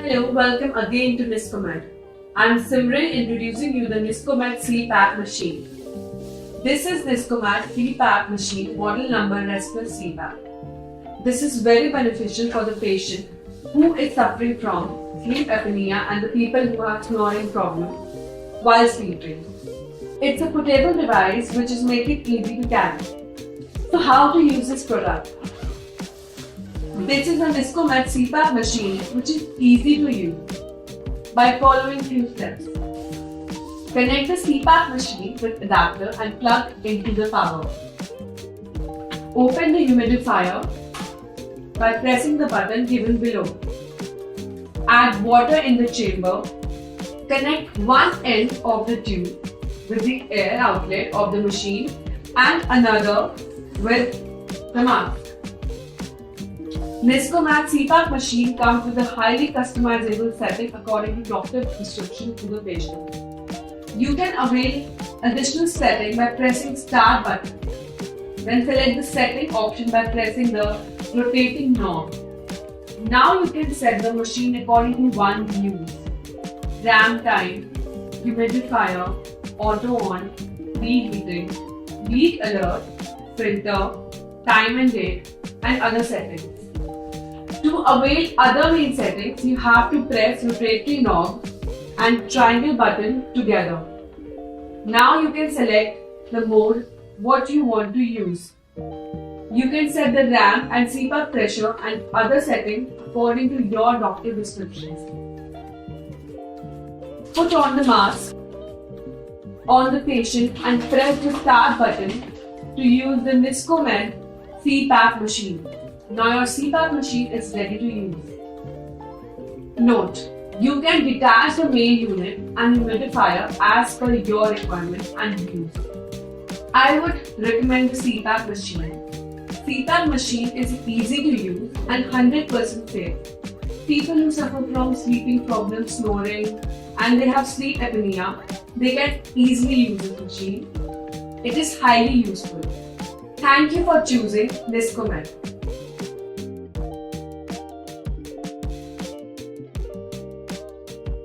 Hello, welcome again to Niscomed. I'm Simran introducing you the Niscomed CPAP machine. This is Niscomed CPAP machine model number Respiratory CPAP. This is very beneficial for the patient who is suffering from sleep apnea and the people who have snoring problem while sleeping. It's a portable device which is make it easy to carry. So how to use this product? This is a Niscomed CPAP machine which is easy to use by following few steps. Connect the CPAP machine with adapter and plug into the power. Open the humidifier by pressing the button given below. Add water in the chamber. Connect one end of the tube with the air outlet of the machine and another with the mask. Niscomed CPAP machine comes with a highly customizable setting according to doctor's prescription to the patient. You can avail additional setting by pressing start button. Then select the setting option by pressing the rotating knob. Now you can set the machine according to one's use. RAM time, humidifier, auto on, reheating, leak alert, filter, time and date, and other settings. To avail other main settings, you have to press rotatory knob and triangle button together. Now you can select the mode what you want to use. You can set the RAM and CPAP pressure and other settings according to your doctor prescriptions. Put on the mask on the patient and press the start button to use the Niscomed CPAP machine. Now your CPAP machine is ready to use. Note: you can detach the main unit and humidifier as per your requirement and use. I would recommend the CPAP machine. CPAP machine is easy to use and 100% safe. People who suffer from sleeping problems, snoring, and they have sleep apnea, they can easily use this machine. It is highly useful. Thank you for choosing Niscomed.